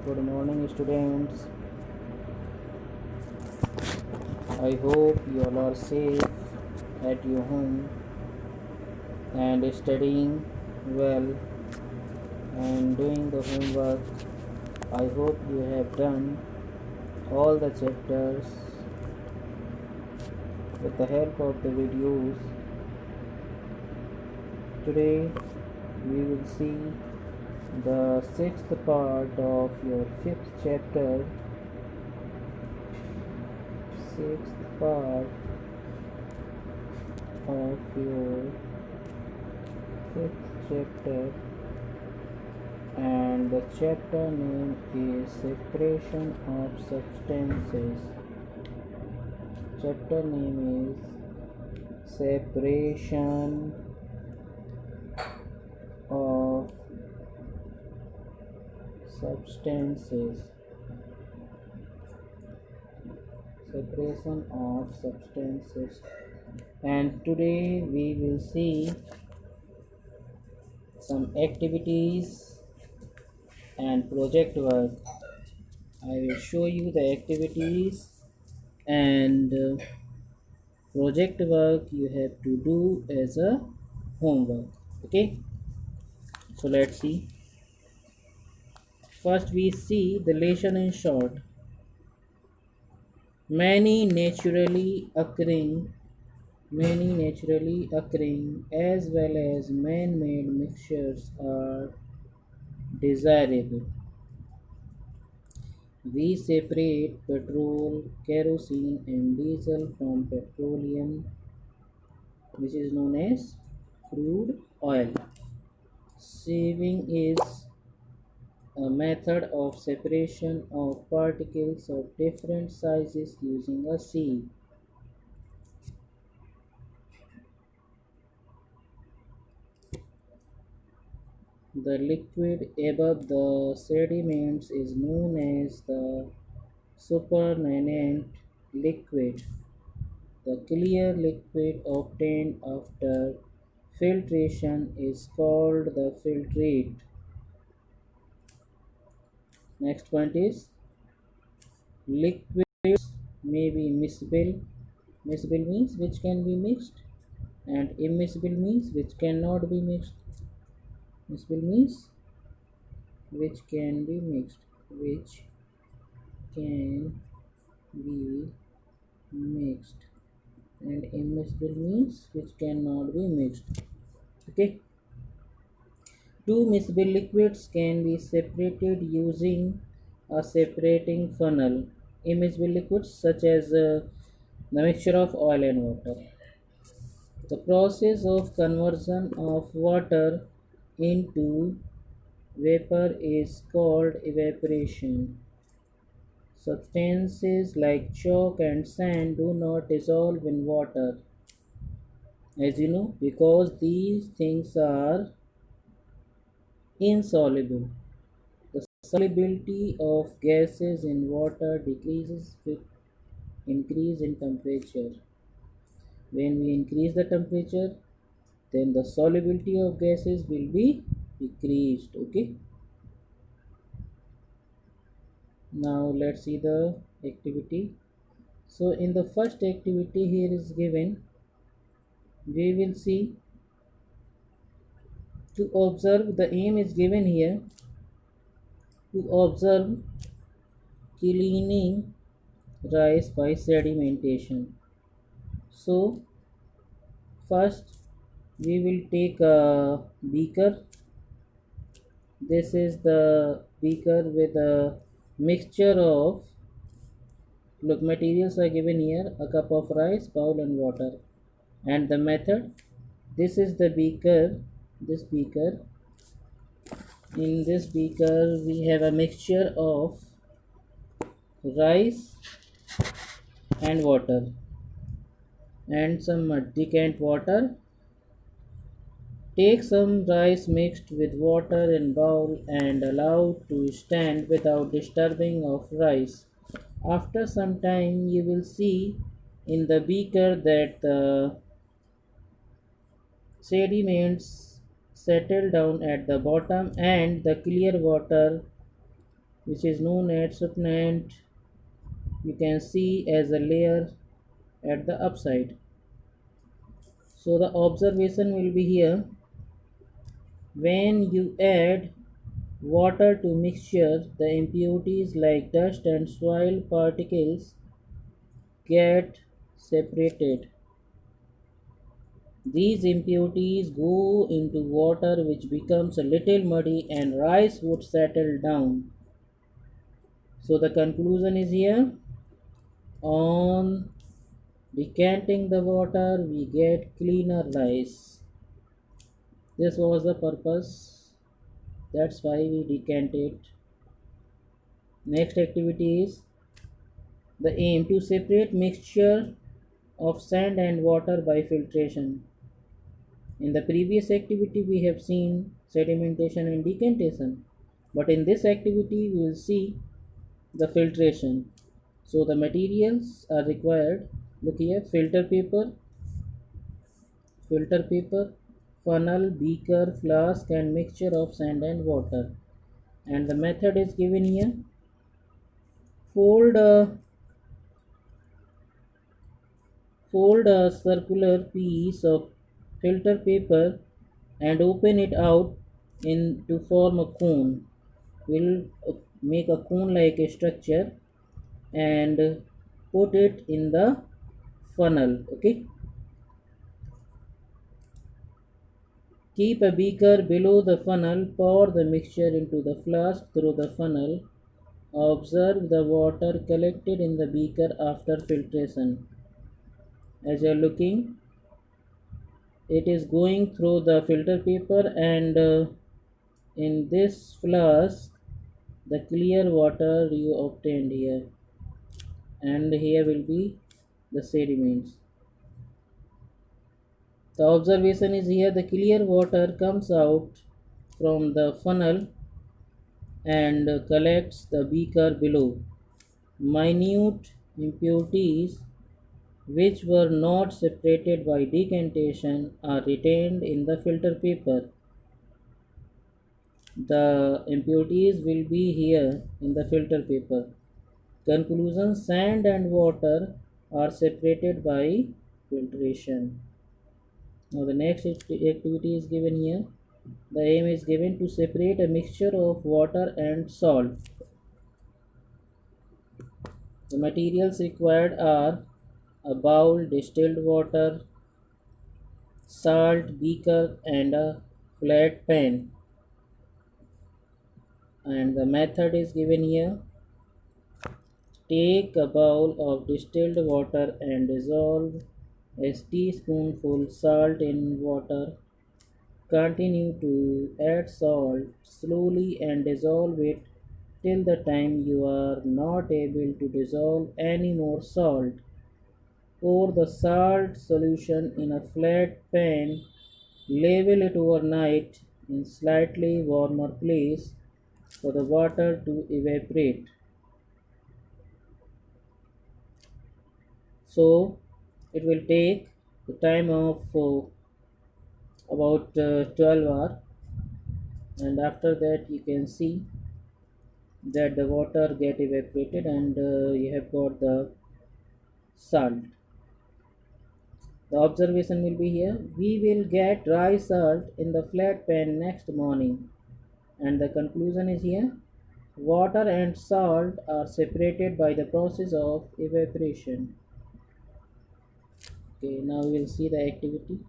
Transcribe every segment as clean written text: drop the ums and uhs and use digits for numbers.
Good morning, students. I hope you all are safe at your home and studying well and doing the homework. I hope you have done all the chapters with the help of the videos. Today we will see the sixth part of your fifth chapter. Sixth part of your fifth chapter, and the chapter name is Separation of Substances. Chapter name is Separation of Substances. Separation of substances. And today we will see some activities and project work. I will show you the activities and project work you have to do as a homework. Okay, so let's see. First we see the lesson in short. Many naturally occurring as well as man-made mixtures are desirable. We separate petrol, kerosene and diesel from petroleum, which is known as crude oil. Sieving is a method of separation of particles of different sizes using a sieve. The liquid above the sediments is known as the supernatant liquid. The clear liquid obtained after filtration is called the filtrate. Next point is liquids may be miscible. Miscible means which can be mixed, and immiscible means which cannot be mixed. Miscible means which can be mixed, which can be mixed, and immiscible means which cannot be mixed. Okay, two miscible liquids can be separated using a separating funnel. Immiscible liquids such as the mixture of oil and water. The process of conversion of water into vapor is called evaporation. Substances like chalk and sand do not dissolve in water, as you know, because these things are insoluble. The solubility of gases in water decreases with increase in temperature. When we increase the temperature, then the solubility of gases will be decreased. Okay, now let's see the activity. So in the first activity here is given, we will see to observe. The aim is given here to observe cleaning rice by sedimentation. So first we will take a beaker. This is the beaker with a mixture of, look, materials are given here: a cup of rice, bowl and water. And the method, this is the beaker. This beaker, in this beaker we have a mixture of rice and water and some decant water. Take some rice mixed with water in bowl and allow to stand without disturbing of rice. After some time you will see in the beaker that the sediments settle down at the bottom and the clear water which is known as supplant, you can see as a layer at the upside. So the observation will be here: when you add water to mixture, the impurities like dust and soil particles get separated. These impurities go into water, which becomes a little muddy, and rice would settle down. So the conclusion is here: on decanting the water, we get cleaner rice. This was the purpose. That's why we decant it. Next activity is the aim: to separate mixture of sand and water by filtration. In the previous activity, we have seen sedimentation and decantation, but in this activity, we will see the filtration. So the materials are required. Look here: filter paper, funnel, beaker, flask, and mixture of sand and water. And the method is given here. Fold a Fold a circular piece of filter paper and open it out to form a cone. We'll make a cone like a structure and put it in the funnel. Okay. Keep a beaker below the funnel. Pour the mixture into the flask through the funnel. Observe the water collected in the beaker after filtration. As you are looking, it is going through the filter paper, and in this flask the clear water you obtained here, and here will be the sediments. The observation is here: the clear water comes out from the funnel and collects the beaker below. Minute impurities which were not separated by decantation are retained in the filter paper. The impurities will be here in the filter paper. Conclusion: sand and water are separated by filtration. Now the next activity is given here. The aim is given: to separate a mixture of water and salt. The materials required are a bowl, distilled water, salt, beaker, and a flat pan. And the method is given here. Take a bowl of distilled water and dissolve a teaspoonful salt in water. Continue to add salt slowly and dissolve it till the time you are not able to dissolve any more salt. Pour the salt solution in a flat pan. Level it overnight in slightly warmer place for the water to evaporate. So it will take the time of about 12 hours, and after that you can see that the water get evaporated, and you have got the salt. The observation will be here: we will get dry salt in the flat pan next morning. And the conclusion is here: water and salt are separated by the process of evaporation. Okay, now we will see the activity.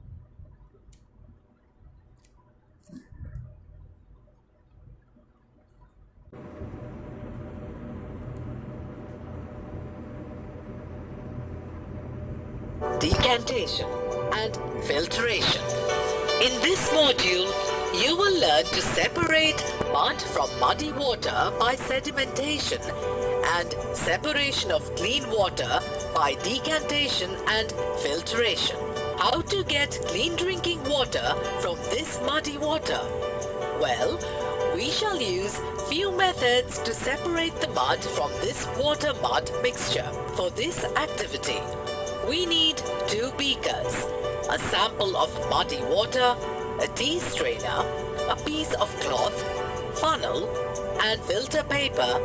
Decantation and filtration. In this module, you will learn to separate mud from muddy water by sedimentation and separation of clean water by decantation and filtration. How to get clean drinking water from this muddy water? Well, we shall use few methods to separate the mud from this water-mud mixture. For this activity, we need 2 beakers, a sample of muddy water, a tea strainer, a piece of cloth, funnel, and filter paper.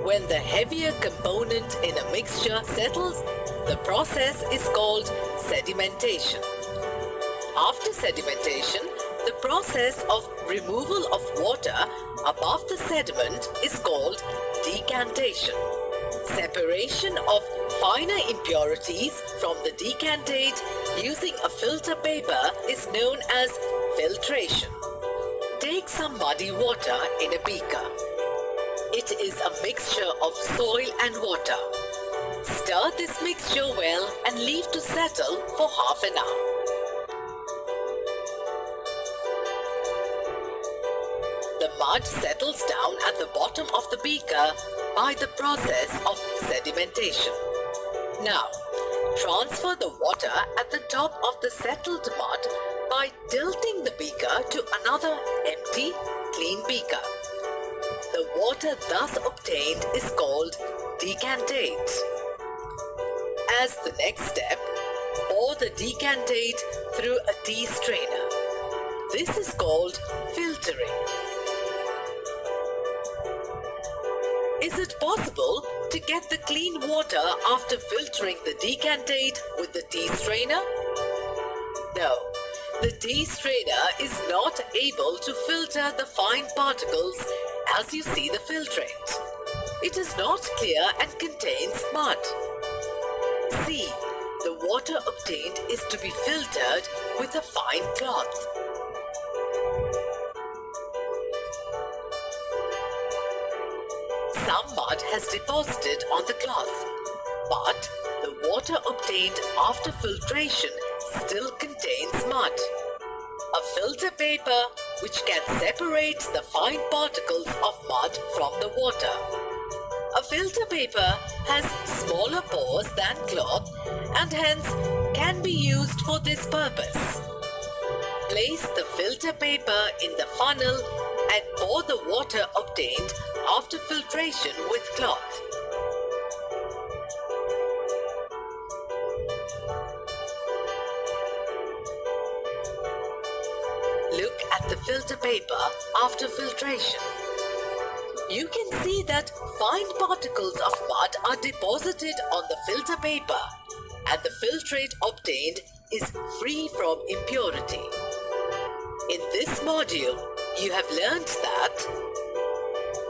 When the heavier component in a mixture settles, the process is called sedimentation. After sedimentation, the process of removal of water above the sediment is called decantation. Separation of finer impurities from the decantate using a filter paper is known as filtration. Take some muddy water in a beaker. It is a mixture of soil and water. Stir this mixture well and leave to settle for half an hour. The mud settles down at the bottom of the beaker by the process of sedimentation. Now, transfer the water at the top of the settled mud by tilting the beaker to another empty, clean beaker. The water thus obtained is called decantate. As the next step, pour the decantate through a tea strainer. This is called filtering. Is it possible to get the clean water after filtering the decantate with the tea strainer? No, the tea strainer is not able to filter the fine particles as you see the filtrate. It is not clear and contains mud. See, the water obtained is to be filtered with a fine cloth. Some mud has deposited on the cloth, but the water obtained after filtration still contains mud. A filter paper which can separate the fine particles of mud from the water. A filter paper has smaller pores than cloth and hence can be used for this purpose. Place the filter paper in the funnel and pour the water obtained after filtration with cloth. Look at the filter paper after filtration. You can see that fine particles of mud are deposited on the filter paper and the filtrate obtained is free from impurity. In this module, you have learnt that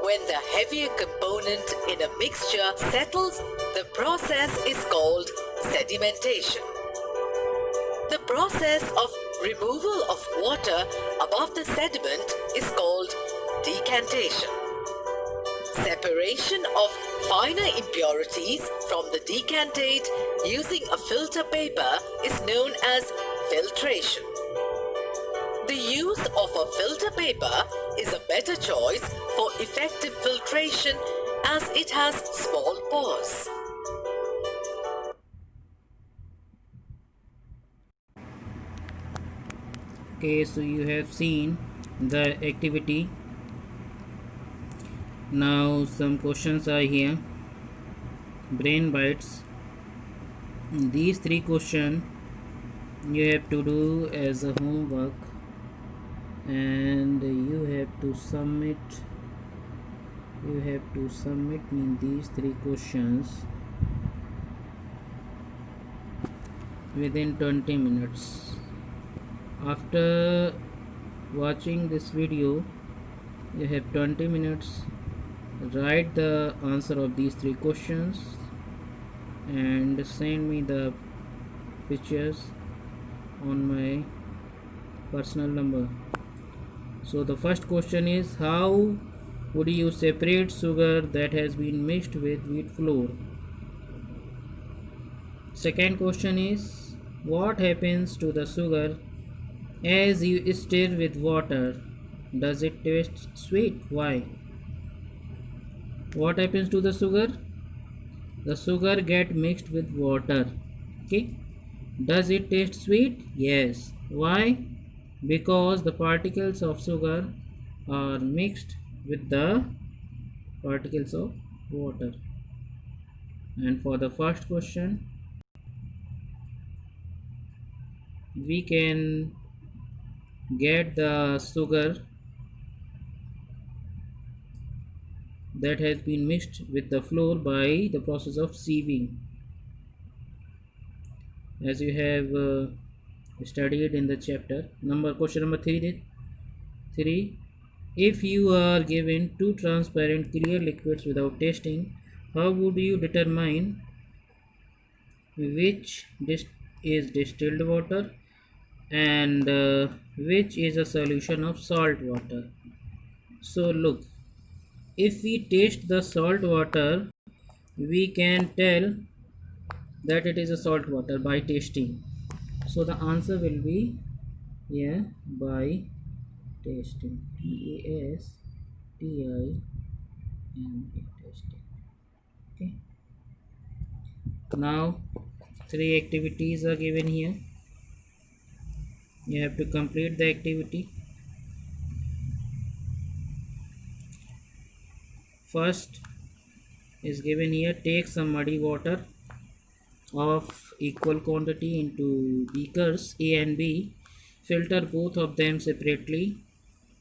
when the heavier component in a mixture settles, the process is called sedimentation. The process of removal of water above the sediment is called decantation. Separation of finer impurities from the decantate using a filter paper is known as filtration. The use of a filter paper is a better choice for effective filtration as it has small pores. Okay, so you have seen the activity. Now some questions are here. Brain bites. These 3 questions you have to do as a homework and you have to submit me these 3 questions within 20 minutes. After watching this video, you have 20 minutes. Write the answer of these 3 questions and send me the pictures on my personal number. So the first question is, how would you separate sugar that has been mixed with wheat flour? Second question is, what happens to the sugar as you stir with water? Does it taste sweet? Why? What happens to the sugar? The sugar get mixed with water. Okay. Does it taste sweet? Yes. Why? Because the particles of sugar are mixed with the particles of water. And for the first question, we can get the sugar that has been mixed with the flour by the process of sieving, as you have studied in the chapter. Question number 3. If you are given two transparent clear liquids without tasting, how would you determine which is distilled water and which is a solution of salt water? So look, if we taste the salt water, we can tell that it is a salt water by tasting. So the answer will be, yeah, by tasting. TASTING. Testing. Okay. Now 3 activities are given here. You have to complete the activity. First is given here: take some muddy water of equal quantity into beakers A and B. Filter both of them separately.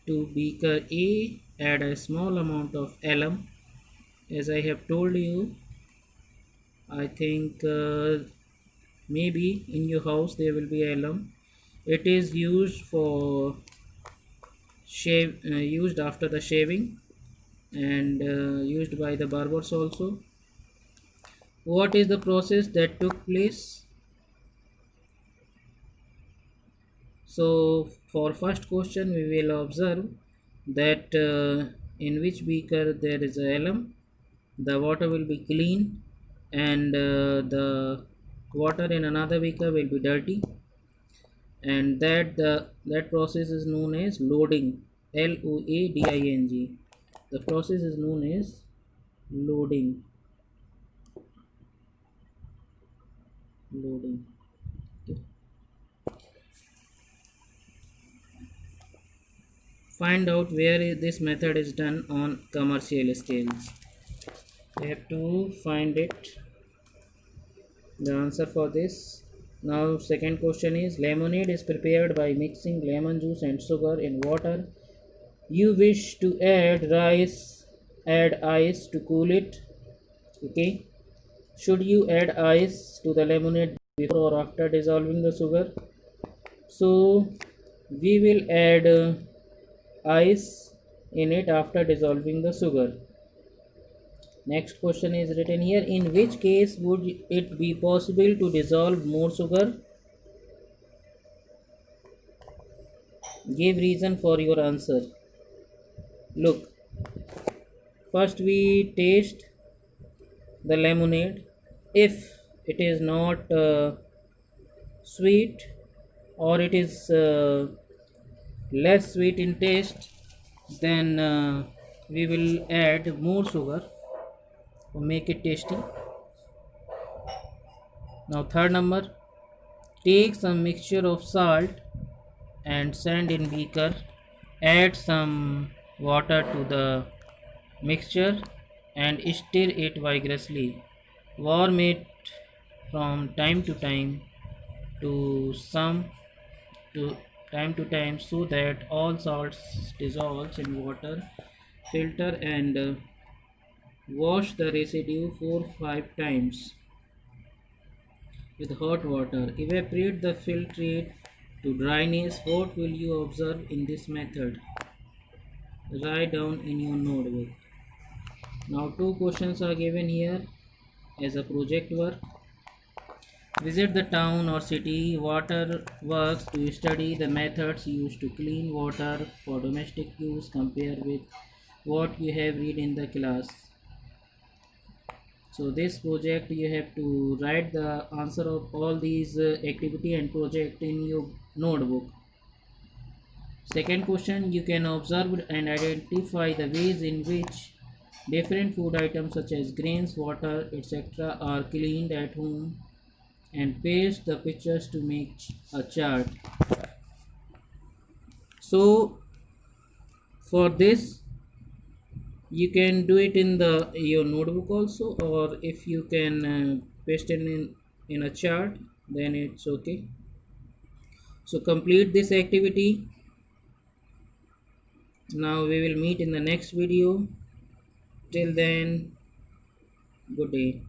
To beaker A, add a small amount of alum. As I have told you, I think maybe in your house there will be alum. It is used for used after the shaving, and used by the barbers also. What is the process that took place? So for first question, we will observe that in which beaker there is alum, the water will be clean, and the water in another beaker will be dirty, and that process is known as loading. LOADING. The process is known as loading. Loading. Okay. Find out where this method is done on commercial scales. We have to find it, the answer for this. Now second question is: lemonade is prepared by mixing lemon juice and sugar in water. You wish to add ice to cool it. Okay. Should you add ice to the lemonade before or after dissolving the sugar? So we will add ice in it after dissolving the sugar. Next question is written here: in which case would it be possible to dissolve more sugar? Give reason for your answer. Look, first we taste the lemonade. If it is not sweet, or it is less sweet in taste, then we will add more sugar to make it tasty. Now third number: take some mixture of salt and sand in beaker, add some water to the mixture and stir it vigorously. Warm it from time to time to some to time so that all salts dissolves in water. Filter and wash the residue 4-5 times with hot water. Evaporate the filtrate to dryness. What will you observe in this method? Write down in your notebook. Now 2 questions are given here as a project work. Visit the town or city water works to study the methods used to clean water for domestic use. Compare with what you have read in the class. So this project, you have to write the answer of all these activity and project in your notebook. Second question: you can observe and identify the ways in which different food items such as grains, water, etc. are cleaned at home, and paste the pictures to make a chart. So for this, you can do it in your notebook also, or if you can paste it in a chart, then it's okay. So complete this activity. Now we will meet in the next video. Till then, good day.